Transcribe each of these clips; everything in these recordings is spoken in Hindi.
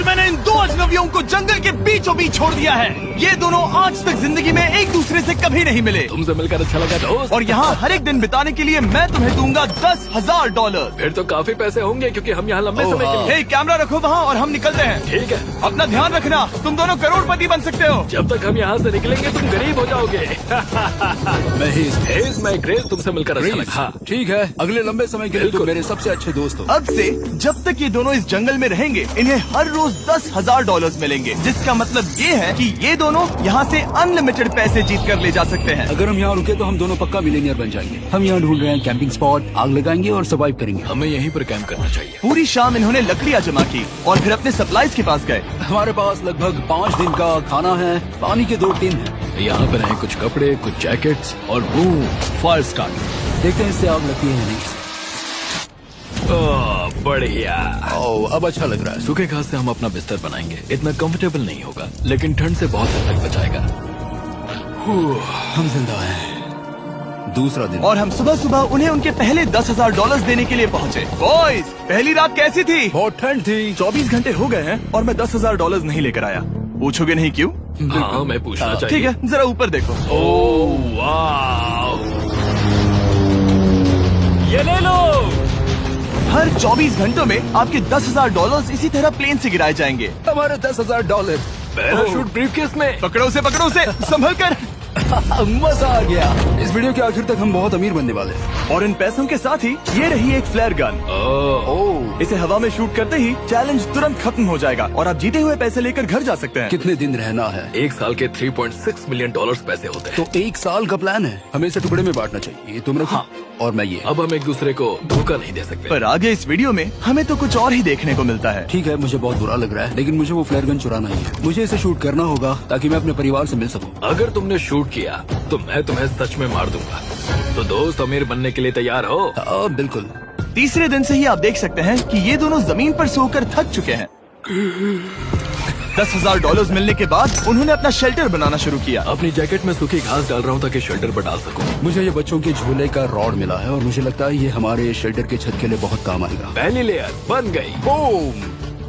आज मैंने इन दो अजनबियों को जंगल के बीचों बीच छोड़ दिया है। ये दोनों आज तक जिंदगी में एक दूसरे से कभी नहीं मिले। तुमसे मिलकर अच्छा लगा दोस्त। और यहाँ हर एक दिन बिताने के लिए मैं तुम्हें दूंगा $10,000। फिर तो काफी पैसे होंगे क्योंकि हम यहाँ लंबे समय के लिए। हे, कैमरा रखो वहाँ और हम निकलते हैं। ठीक है, अपना ध्यान रखना, तुम दोनों करोड़पति बन सकते हो। जब तक हम यहाँ से निकलेंगे तुम गरीब हो जाओगे। मैं ग्रेस, तुमसे मिलकर अच्छा लगा। हाँ। ठीक है, अगले लंबे समय के लिए तुम मेरे सबसे अच्छे दोस्त हो। अब से जब तक ये दोनों इस जंगल में रहेंगे इन्हें हर रोज $10,000 मिलेंगे, जिसका मतलब ये है कि ये दोनों यहाँ से अनलिमिटेड पैसे जीत कर ले जा सकते हैं। अगर हम यहाँ रुके तो हम दोनों पक्का मिलेनियर बन जाएंगे। हम यहाँ ढूंढ रहे हैं कैंपिंग स्पॉट, आग लगाएंगे और सर्वाइव करेंगे। हमें यहीं पर कैंप करना चाहिए। पूरी शाम इन्होंने लकड़ियाँ जमा की और फिर अपने सप्लाईज के पास गए। हमारे पास लगभग 5 दिन का खाना है, पानी के 2 टिन हैं। यहाँ पर हैं कुछ कपड़े, कुछ जैकेट्स और बूम, फायर स्टार्ट। देखते हैं इससे आग लगती है या नहीं। बढ़िया। अब अच्छा लग रहा है। सूखे घास से हम अपना बिस्तर बनाएंगे। इतना कंफर्टेबल नहीं होगा लेकिन ठंड से बहुत हद तक बचाएगा। हम जिंदा हैं। दूसरा दिन और हम सुबह सुबह उन्हें उनके पहले $10,000 देने के लिए पहुँचे। बॉयज, पहली रात कैसी थी? बहुत ठंड थी। 24 घंटे हो गए हैं और मैं $10,000 नहीं लेकर आया। पूछोगे नहीं क्यों? हाँ, मैं पूछना चाहिए। ठीक है, जरा ऊपर देखो। ओह वाह, ये ले लो। हर 24 घंटों में आपके $10,000 इसी तरह प्लेन से गिराए जाएंगे। हमारे $10,000। पैराशूट ब्रीफकेस में। पकड़ो से संभल कर। मजा आ गया। इस वीडियो के आखिर तक हम बहुत अमीर बनने वाले हैं। और इन पैसों के साथ ही ये रही एक फ्लेयर गन। इसे हवा में शूट करते ही चैलेंज तुरंत खत्म हो जाएगा और आप जीते हुए पैसे लेकर घर जा सकते हैं। कितने दिन रहना है? 1 साल के $3.6 मिलियन पैसे होते हैं। तो 1 साल का प्लान है। हमें इसे टुकड़े में बांटना चाहिए। तुम रखो। हाँ। और मैं ये। अब हम एक दूसरे को धोखा नहीं दे सकते। पर आगे इस वीडियो में हमें तो कुछ और ही देखने को मिलता है। ठीक है, मुझे बहुत बुरा लग रहा है लेकिन मुझे वो फ्लेयर गन चुराना ही है। मुझे इसे शूट करना होगा ताकि मैं अपने परिवार से मिल सकूं। अगर तुमने शूट किया तो मैं तुम्हें सच में मार दूंगा। तो दोस्त, अमीर बनने के लिए तैयार हो? बिल्कुल। तीसरे दिन से ही आप देख सकते हैं कि ये दोनों जमीन पर सोकर थक चुके हैं। $10,000 मिलने के बाद उन्होंने अपना शेल्टर बनाना शुरू किया। अपनी जैकेट में सूखी घास डाल रहा हूँ ताकि शेल्टर पर डाल सकूं। मुझे ये बच्चों के झूले का रॉड मिला है और मुझे लगता है ये हमारे शेल्टर के छत के लिए बहुत काम आएगा। पहली लेयर बन गई। बूम!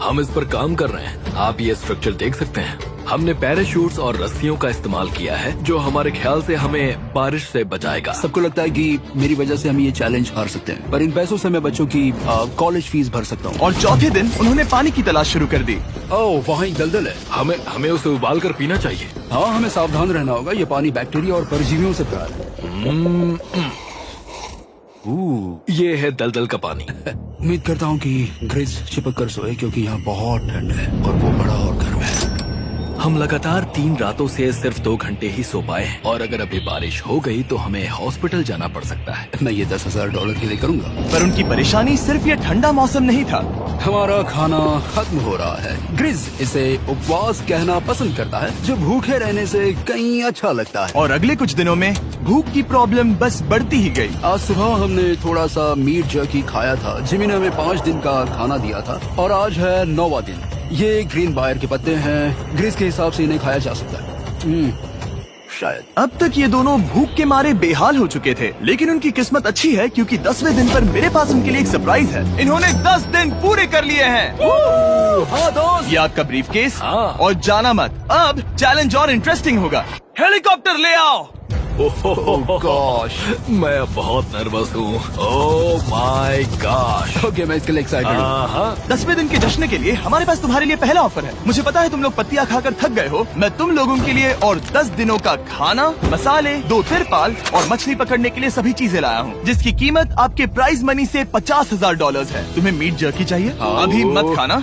हम इस पर काम कर रहे हैं। आप ये स्ट्रक्चर देख सकते हैं। हमने पैराशूट्स और रस्सियों का इस्तेमाल किया है जो हमारे ख्याल से हमें बारिश से बचाएगा। सबको लगता है कि मेरी वजह से हम ये चैलेंज हार सकते हैं, पर इन पैसों से मैं बच्चों की कॉलेज फीस भर सकता हूँ। और चौथे दिन उन्होंने पानी की तलाश शुरू कर दी। ओह, वहाँ एक दलदल है। हमें उसे उबाल कर पीना चाहिए। हाँ, हमें सावधान रहना होगा। ये पानी बैक्टीरिया और परजीवियों से भरा है। ये है दलदल का पानी। उम्मीद करता हूँ कि ग्रेस चिपक कर सोए क्योंकि यहाँ बहुत ठंड है और वो बड़ा और गर्म है। हम लगातार 3 रातों से सिर्फ 2 घंटे ही सो पाए हैं और अगर अभी बारिश हो गई तो हमें हॉस्पिटल जाना पड़ सकता है। मैं ये $10,000 के लिए करूँगा। पर उनकी परेशानी सिर्फ ये ठंडा मौसम नहीं था। हमारा खाना खत्म हो रहा है। ग्रिज इसे उपवास कहना पसंद करता है, जो भूखे रहने से कहीं अच्छा लगता है। और अगले कुछ दिनों में भूख की प्रॉब्लम बस बढ़ती ही गई। आज सुबह हमने थोड़ा सा मीट जर्की खाया था। जिमी ने हमें 5 दिन का खाना दिया था और आज है 9वां दिन। ये ग्रीन बायर के पत्ते हैं। ग्रीस के हिसाब से इन्हें खाया जा सकता है। शायद। अब तक ये दोनों भूख के मारे बेहाल हो चुके थे, लेकिन उनकी किस्मत अच्छी है क्योंकि 10वें दिन पर मेरे पास उनके लिए एक सरप्राइज है। इन्होंने 10 दिन पूरे कर लिए हैं। हाँ दोस्त, ये आपका ब्रीफकेस। हाँ। और जाना मत, अब चैलेंज और इंटरेस्टिंग होगा। हेलीकॉप्टर ले आओ। गॉश, मैं अब बहुत नर्वस हूँ। Oh my gosh. ओके, मैं इसके लिए एक्साइटेड हूँ। 10वें दिन के जश्न के लिए हमारे पास तुम्हारे लिए पहला ऑफर है। मुझे पता है तुम लोग पत्तियां खाकर थक गए हो। मैं तुम लोगों के लिए और 10 दिनों का खाना, मसाले, 2 तिरपाल और मछली पकड़ने के लिए सभी चीजें लाया हूँ, जिसकी कीमत आपके प्राइज मनी से $50,000 है। तुम्हें मीट जर्की चाहिए? अभी मत खाना।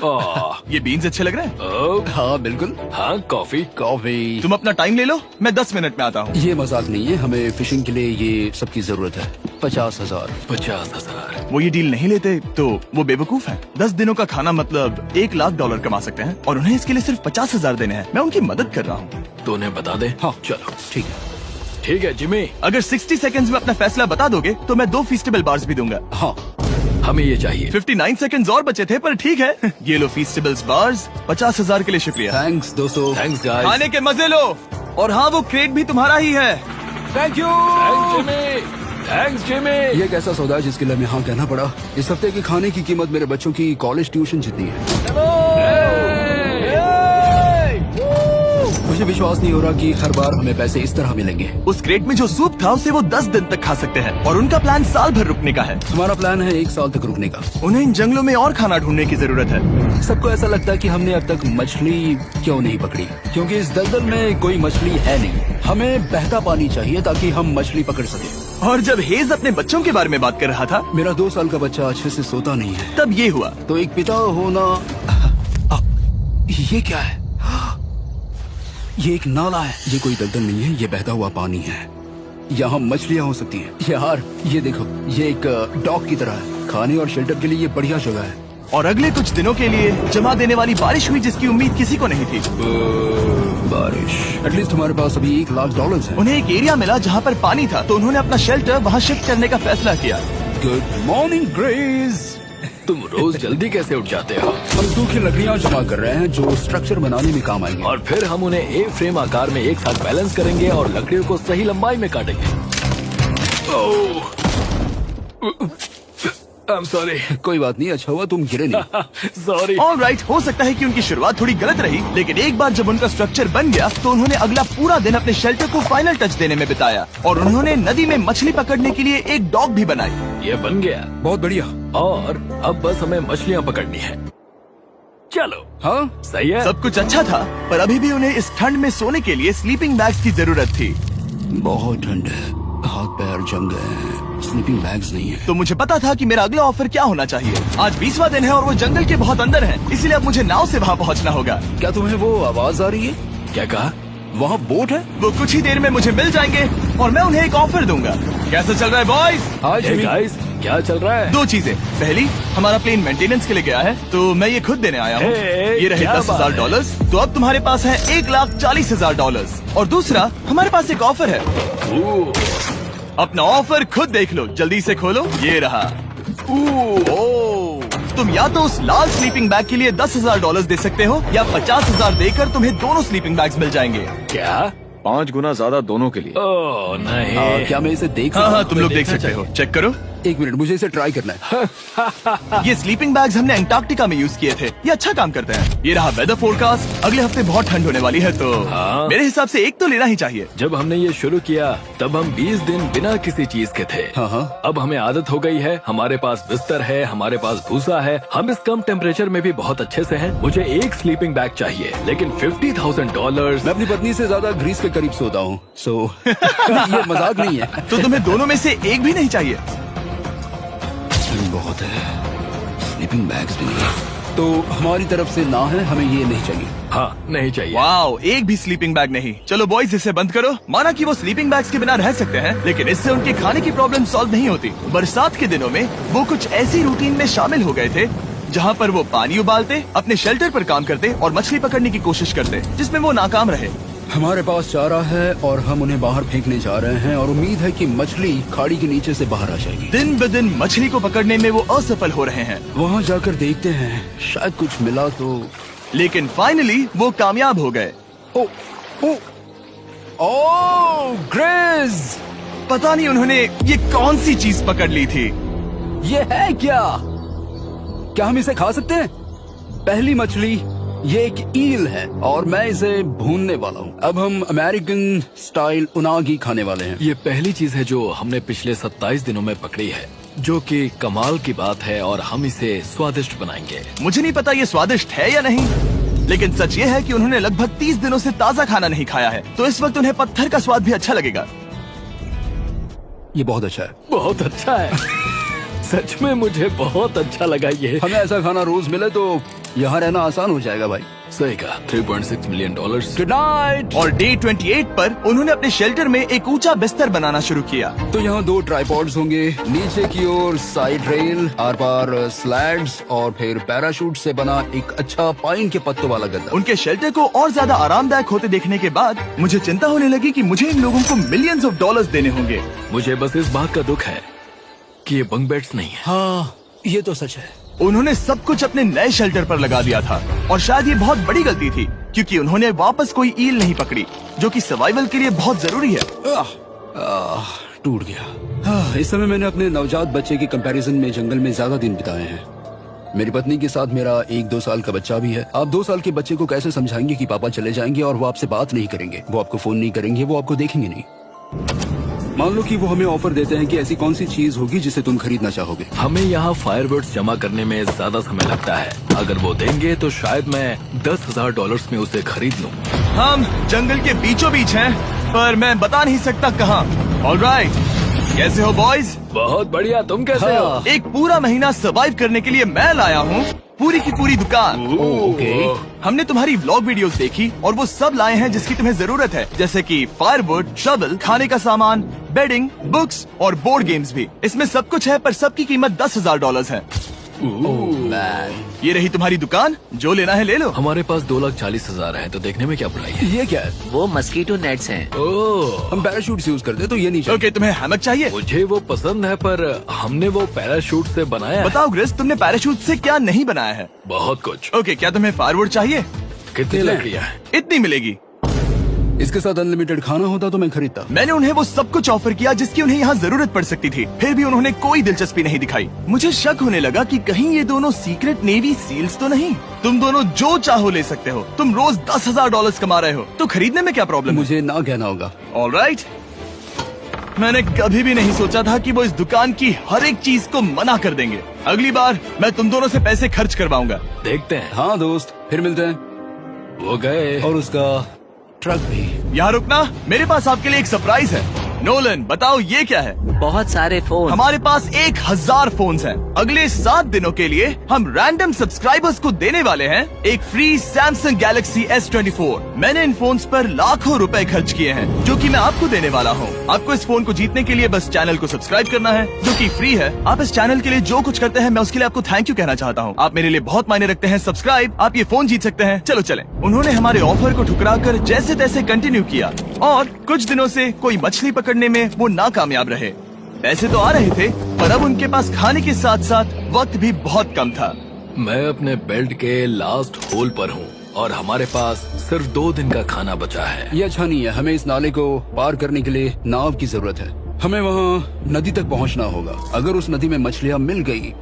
ये बीन्स अच्छे लग रहे हैं। हाँ बिल्कुल। हाँ, कॉफी। तुम अपना टाइम ले लो, मैं 10 मिनट में आता हूँ। ये मजाक नहीं है, हमें फिशिंग के लिए ये सबकी जरूरत है। 50,000। 50,000। वो ये डील नहीं लेते तो वो बेवकूफ है। 10 दिनों का खाना मतलब $1,00,000 कमा सकते हैं और उन्हें इसके लिए सिर्फ 50,000 देने हैं। मैं उनकी मदद कर रहा हूँ। तो उन्हें बता दे। हाँ चलो ठीक है। ठीक है जिमी, अगर 60 सेकंड्स में अपना फैसला बता दोगे तो मैं 2 फीस्टेबल बार्स भी दूंगा। हाँ, हमें ये चाहिए। 59 सेकंड्स और बचे थे, पर ठीक है। ये लो फीस्टेबल्स बार्स। 50,000 के लिए शुक्रिया। थैंक्स दोस्तों। Thanks guys. खाने के मजे लो। और हाँ, वो क्रेट भी तुम्हारा ही है। Thank you. Thanks Jimmy. ये एक ऐसा सौदा है जिसके लिए हमें हाँ कहना पड़ा। इस हफ्ते के खाने की कीमत मेरे बच्चों की कॉलेज ट्यूशन जितनी है। विश्वास नहीं हो रहा कि हर बार हमें पैसे इस तरह मिलेंगे। उस क्रेट में जो सूप था उसे वो 10 दिन तक खा सकते हैं और उनका प्लान साल भर रुकने का है। हमारा प्लान है 1 साल तक रुकने का। उन्हें इन जंगलों में और खाना ढूंढने की जरूरत है। सबको ऐसा लगता है कि हमने अब तक मछली क्यों नहीं पकड़ी, क्योंकि इस दलदल में कोई मछली है नहीं। हमें बहता पानी चाहिए ताकि हम मछली पकड़ सके। और जब हेज अपने बच्चों के बारे में बात कर रहा था, मेरा 2 साल का बच्चा अच्छे से सोता नहीं है। तब ये हुआ। तो एक पिता होना, ये क्या है? ये एक नाला है। ये कोई दलदल नहीं है, ये बहता हुआ पानी है। यहाँ मछलियाँ हो सकती हैं। यार ये देखो, ये एक डॉग की तरह है। खाने और शेल्टर के लिए ये बढ़िया जगह है। और अगले कुछ दिनों के लिए जमा देने वाली बारिश हुई जिसकी उम्मीद किसी को नहीं थी। बारिश। एटलीस्ट हमारे पास अभी $1,00,000 है। उन्हें एक एरिया मिला जहाँ पर पानी था, तो उन्होंने अपना शेल्टर वहाँ शिफ्ट करने का फैसला किया। Good morning grace. तुम रोज जल्दी कैसे उठ जाते हो? हम सूखी लकड़ियाँ जमा कर रहे हैं जो स्ट्रक्चर बनाने में काम आएंगे। और फिर हम उन्हें ए फ्रेम आकार में एक साथ बैलेंस करेंगे और लकड़ियों को सही लंबाई में काटेंगे। I'm sorry. कोई बात नहीं, अच्छा हुआ तुम गिरे नहीं। Sorry. ऑलराइट, हो सकता है कि उनकी शुरुआत थोड़ी गलत रही, लेकिन एक बार जब उनका स्ट्रक्चर बन गया तो उन्होंने अगला पूरा दिन अपने शेल्टर को फाइनल टच देने में बिताया और उन्होंने नदी में मछली पकड़ने के लिए एक डॉग भी बनाई। ये बन गया बहुत बढ़िया। और अब बस हमें मछलियाँ पकड़नी है। चलो। हाँ सही है। सब कुछ अच्छा था, पर अभी भी उन्हें इस ठंड में सोने के लिए स्लीपिंग बैग्स की जरूरत थी। बहुत ठंड है, हाथ पैर जम गए हैं, स्लीपिंग बैग्स नहीं है। तो मुझे पता था कि मेरा अगला ऑफर क्या होना चाहिए। आज 20वां दिन है और वो जंगल के बहुत अंदर है, इसलिए अब मुझे नाव से वहाँ पहुँचना होगा। क्या तुम्हें वो आवाज आ रही है? क्या कहा? वहाँ बोट है? वो कुछ ही देर में मुझे मिल जाएंगे और मैं उन्हें एक ऑफर दूंगा। कैसा चल रहा है बॉयज? हाय Hey जिमी। guys, क्या चल रहा है? 2 चीजें। पहली, हमारा प्लेन मेंटेनेंस के लिए गया है, तो मैं ये खुद देने आया हूँ। Hey, ये रहे क्या $10,000, तो अब तुम्हारे पास है $1,40,000। और दूसरा, हमारे पास एक ऑफर है। ओह, अपना ऑफर खुद देख लो, जल्दी से खोलो। ये रहा। तुम या तो उस लाल स्लीपिंग बैग के लिए $10,000 दे सकते हो या 50,000 देकर तुम्हें दोनों स्लीपिंग बैग्स मिल जाएंगे। क्या? 5 गुना ज्यादा दोनों के लिए। ओह नहीं। क्या मैं इसे देख हाँ सकता हाँ, हूँ? तुम लोग देख देखना सकते हो। चाहिए। चेक करो। एक मिनट, मुझे इसे ट्राई करना है। ये स्लीपिंग बैग्स हमने अंटार्कटिका में यूज किए थे। ये अच्छा काम करते हैं। ये रहा वेदर फोरकास्ट। अगले हफ्ते बहुत ठंड होने वाली है, तो हाँ। मेरे हिसाब से एक तो लेना ही चाहिए। जब हमने ये शुरू किया तब हम 20 दिन बिना किसी चीज के थे। हाँ। अब हमें आदत हो गई है। हमारे पास बिस्तर है, हमारे पास भूसा है। हम इस कम टेम्परेचर में भी बहुत अच्छे से हैं। मुझे एक स्लीपिंग बैग चाहिए, लेकिन $50,000। मैं अपनी पत्नी से ज्यादा ग्रीस के करीब सोता हूँ, सो ये मजाक नहीं है। तो तुम्हें दोनों में से एक भी नहीं चाहिए? बहुत है, स्लीपिंग बैग्स भी नहीं है। तो हमारी तरफ से ना है, हमें ये नहीं चाहिए। हाँ, नहीं चाहिए। वाओ, एक भी स्लीपिंग बैग नहीं। चलो बॉयज, इसे बंद करो। माना कि वो स्लीपिंग बैग्स के बिना रह सकते हैं, लेकिन इससे उनके खाने की प्रॉब्लम सॉल्व नहीं होती। बरसात के दिनों में वो कुछ ऐसी रूटीन में शामिल हो गए थे जहाँ पर वो पानी उबालते, अपने शेल्टर पर काम करते और मछली पकड़ने की कोशिश करते, जिसमें वो नाकाम रहे। हमारे पास चारा है और हम उन्हें बाहर फेंकने जा रहे हैं और उम्मीद है कि मछली खाड़ी के नीचे से बाहर आ जाएगी। दिन ब दिन मछली को पकड़ने में वो असफल हो रहे हैं, वहाँ जाकर देखते हैं, शायद कुछ मिला तो। लेकिन फाइनली वो कामयाब हो गए। ओ, ओ, ओ, ग्रेस! पता नहीं उन्होंने ये कौन सी चीज पकड़ ली थी। ये है क्या? क्या हम इसे खा सकते हैं? पहली मछली, ये एक ईल है और मैं इसे भूनने वाला हूँ। अब हम अमेरिकन स्टाइल उनागी खाने वाले हैं। ये पहली चीज है जो हमने पिछले 27 दिनों में पकड़ी है, जो कि कमाल की बात है और हम इसे स्वादिष्ट बनाएंगे। मुझे नहीं पता ये स्वादिष्ट है या नहीं, लेकिन सच ये है कि उन्होंने लगभग 30 दिनों से ताज़ा खाना नहीं खाया है, तो इस वक्त उन्हें पत्थर का स्वाद भी अच्छा लगेगा। ये बहुत अच्छा है। बहुत अच्छा है। सच में मुझे बहुत अच्छा लगा ये। हमें ऐसा खाना रोज मिले तो यहाँ रहना आसान हो जाएगा भाई। सही कहा। $3.6 मिलियन। Good night. और डे 28 पर उन्होंने अपने शेल्टर में एक ऊंचा बिस्तर बनाना शुरू किया। तो यहाँ 2 ट्राइपॉड्स होंगे, नीचे की ओर side rail, are par slides और फिर पैराशूट से बना एक अच्छा पाइन के पत्तों वाला गद्दा। उनके शेल्टर को और ज्यादा आरामदायक होते देखने के बाद मुझे चिंता होने लगी कि मुझे इन लोगों को मिलियंस ऑफ डॉलर्स देने होंगे। मुझे बस इस बात का दुख है कि ये बंक बेड्स नहीं है। हाँ, ये तो सच है। उन्होंने सब कुछ अपने नए शेल्टर पर लगा दिया था और शायद ये बहुत बड़ी गलती थी, क्योंकि उन्होंने वापस कोई ईल नहीं पकड़ी, जो कि सर्वाइवल के लिए बहुत जरूरी है। टूट गया। इस समय मैंने अपने नवजात बच्चे के कंपैरिजन में जंगल में ज्यादा दिन बिताए हैं। मेरी पत्नी के साथ मेरा 1-2 साल का बच्चा भी है। आप 2 साल के बच्चे को कैसे समझाएंगे कि पापा चले जाएंगे और वो आपसे बात नहीं करेंगे, वो आपको फोन नहीं करेंगे, वो आपको देखेंगे नहीं। मान लो कि वो हमें ऑफर देते हैं कि ऐसी कौन सी चीज होगी जिसे तुम खरीदना चाहोगे। हमें यहाँ फायरवर्क्स जमा करने में ज्यादा समय लगता है। अगर वो देंगे तो शायद मैं $10,000 में उसे खरीद लूँ। हम जंगल के बीचों बीच हैं, पर मैं बता नहीं सकता कहाँ। ऑलराइट, कैसे हो बॉयज? बहुत बढ़िया, तुम कैसे हो? एक पूरा महीना सर्वाइव करने के लिए मैं लाया हूँ पूरी की पूरी दुकान। ओके। हमने तुम्हारी व्लॉग वीडियोस देखी और वो सब लाए हैं जिसकी तुम्हें जरूरत है, जैसे कि फायरवुड, शवल, खाने का सामान, बेडिंग, बुक्स और बोर्ड गेम्स भी। इसमें सब कुछ है, पर सबकी कीमत $10,000 है। ये रही तुम्हारी दुकान, जो लेना है ले लो। हमारे पास 2,40,000 है, तो देखने में क्या बुराई है? ये क्या है? वो मस्कीटो नेट्स हैं। ओह, हम पैराशूट यूज करते हैं तो ये नहीं चाहिए। ओके, तुम्हें हैमक चाहिए? मुझे वो पसंद है, पर हमने वो पैराशूट से बनाया है। बताओ ग्रेस, तुमने पैराशूट से क्या नहीं बनाया है? बहुत कुछ। ओके, क्या तुम्हें फायरवुड चाहिए? कितनी लकड़ियाँ हैं? इतनी मिलेगी। इसके साथ अनलिमिटेड खाना होता तो मैं खरीदता। मैंने उन्हें वो सब कुछ ऑफर किया जिसकी उन्हें यहाँ जरूरत पड़ सकती थी, फिर भी उन्होंने कोई दिलचस्पी नहीं दिखाई। मुझे शक होने लगा कि कहीं ये दोनों सीक्रेट नेवी सील्स तो नहीं। तुम दोनों जो चाहो ले सकते हो। तुम रोज $10,000 कमा रहे हो, तो खरीदने में क्या प्रॉब्लम है? मुझे ना कहना होगा। ऑलराइट, मैंने कभी भी नहीं सोचा था कि वो इस दुकान की हर एक चीज को मना कर देंगे। अगली बार मैं तुम दोनों से पैसे खर्च करवाऊंगा। देखते हैं। हाँ दोस्त, फिर मिलते हैं। वो गए। और उसका ट्रक भी। यहाँ रुकना, मेरे पास आपके लिए एक सरप्राइज है। नोलन, बताओ ये क्या है? बहुत सारे फोन। हमारे पास 1,000 फोन्स हैं। अगले 7 दिनों के लिए हम रैंडम सब्सक्राइबर्स को देने वाले हैं एक फ्री सैमसंग गैलेक्सी S24। मैंने इन फोन्स पर लाखों रुपए खर्च किए हैं, जो कि मैं आपको देने वाला हूँ। आपको इस फोन को जीतने के लिए बस चैनल को सब्सक्राइब करना है, जो कि फ्री है। आप इस चैनल के लिए जो कुछ करते हैं, मैं उसके लिए आपको थैंक यू कहना चाहता हूँ। आप मेरे लिए बहुत मायने रखते हैं। सब्सक्राइब, आप ये फोन जीत सकते हैं। चलो चले। उन्होंने हमारे ऑफर को ठुकरा कर जैसे तैसे कंटिन्यू किया, और कुछ दिनों से कोई मछली पकड़ने में वो नाकामयाब रहे। पैसे तो आ रहे थे, पर अब उनके पास खाने के साथ साथ वक्त भी बहुत कम था। मैं अपने बेल्ट के लास्ट होल पर हूँ और हमारे पास सिर्फ 2 दिन का खाना बचा है। ये अच्छा नहीं है। हमें इस नाले को पार करने के लिए नाव की जरूरत है। हमें वहाँ नदी तक पहुँचना होगा। अगर उस नदी में मछलियाँ मिल गई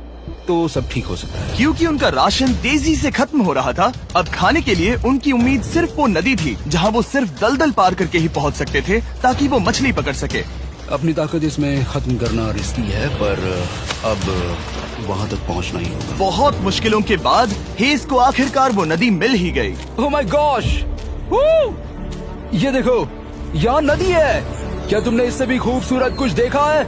तो सब ठीक हो सकता है। क्योंकि उनका राशन तेजी से खत्म हो रहा था, अब खाने के लिए उनकी उम्मीद सिर्फ वो नदी थी, जहाँ वो सिर्फ दलदल पार करके ही पहुँच सकते थे, ताकि वो मछली पकड़ सके। अपनी ताकत इसमें खत्म करना रिस्की है, पर अब वहाँ तक पहुँचना ही होगा। बहुत मुश्किलों के बाद हेज को आखिरकार वो नदी मिल ही गई। Oh my gosh! ये देखो, यहाँ नदी है। क्या तुमने इससे भी खूबसूरत कुछ देखा है?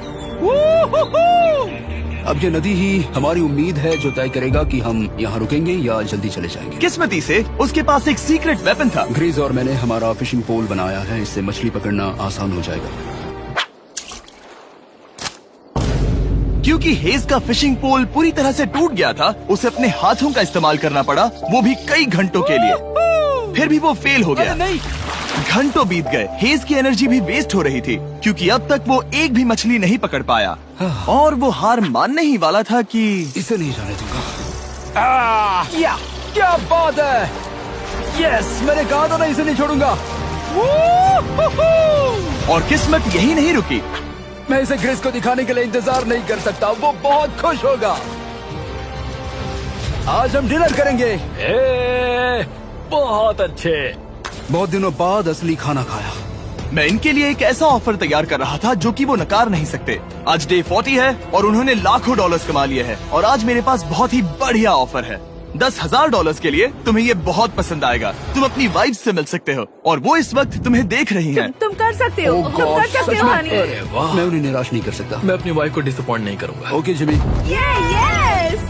अब ये नदी ही हमारी उम्मीद है, जो तय करेगा कि हम यहाँ रुकेंगे या जल्दी चले जाएंगे। किस्मती से उसके पास एक सीक्रेट वेपन था। ग्रीज और मैंने हमारा फिशिंग पोल बनाया है, इससे मछली पकड़ना आसान हो जाएगा। क्योंकि हेज का फिशिंग पोल पूरी तरह से टूट गया था, उसे अपने हाथों का इस्तेमाल करना पड़ा, वो भी कई घंटों के लिए। फिर भी वो फेल हो गया। घंटों बीत गए, हेज की एनर्जी भी वेस्ट हो रही थी, क्योंकि अब तक वो एक भी मछली नहीं पकड़ पाया, और वो हार मानने ही वाला था कि इसे नहीं जाने दूंगा। या क्या बात है! यस, मैंने कहा था ना इसे नहीं छोड़ूंगा। और किस्मत यही नहीं रुकी। मैं इसे ग्रेस को दिखाने के लिए इंतजार नहीं कर सकता। वो बहुत खुश होगा। आज हम डिनर करेंगे। बहुत अच्छे। बहुत दिनों बाद असली खाना खाया। मैं इनके लिए एक ऐसा ऑफर तैयार कर रहा था जो कि वो नकार नहीं सकते। आज डे 40 है और उन्होंने लाखों डॉलर्स कमा लिए हैं, और आज मेरे पास बहुत ही बढ़िया ऑफर है। $10,000 के लिए तुम्हें ये बहुत पसंद आएगा। तुम अपनी वाइफ से मिल सकते हो, और वो इस वक्त तुम्हें देख रही हैं। तुम कर सकते हो। Oh तुम कर gosh, सकते सच हो में? हनी। अरे वाह, मैं उन्हें निराश नहीं कर सकता। मैं अपनी वाइफ को डिसअपॉइंट नहीं करूंगा। Okay Jimmy. Yes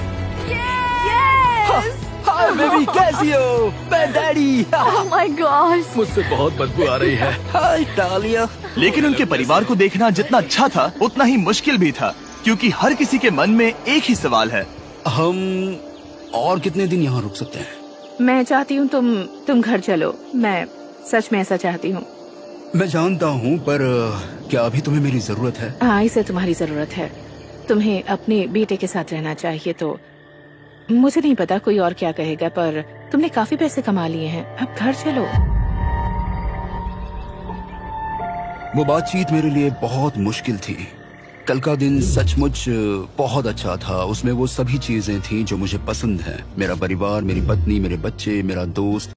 hi baby, कैसी हो? मैं डैडी। Oh my God. मुझसे बहुत बदबू आ रही है। हाय डालिया। लेकिन उनके परिवार को देखना जितना अच्छा था, उतना ही मुश्किल भी था, क्योंकि हर किसी के मन में एक ही सवाल है। हम और कितने दिन यहाँ रुक सकते हैं? मैं चाहती हूँ तुम घर चलो। मैं सच में ऐसा चाहती हूँ। मैं जानता हूँ, पर क्या अभी तुम्हें मेरी जरूरत है? हाँ, इसे तुम्हारी जरूरत है। तुम्हें अपने बेटे के साथ रहना चाहिए। तो मुझे नहीं पता कोई और क्या कहेगा, पर तुमने काफी पैसे कमा लिए हैं, अब घर चलो। वो बातचीत मेरे लिए बहुत मुश्किल थी। कल का दिन सचमुच बहुत अच्छा था। उसमें वो सभी चीजें थी जो मुझे पसंद हैं। मेरा परिवार, मेरी पत्नी, मेरे बच्चे, मेरा दोस्त।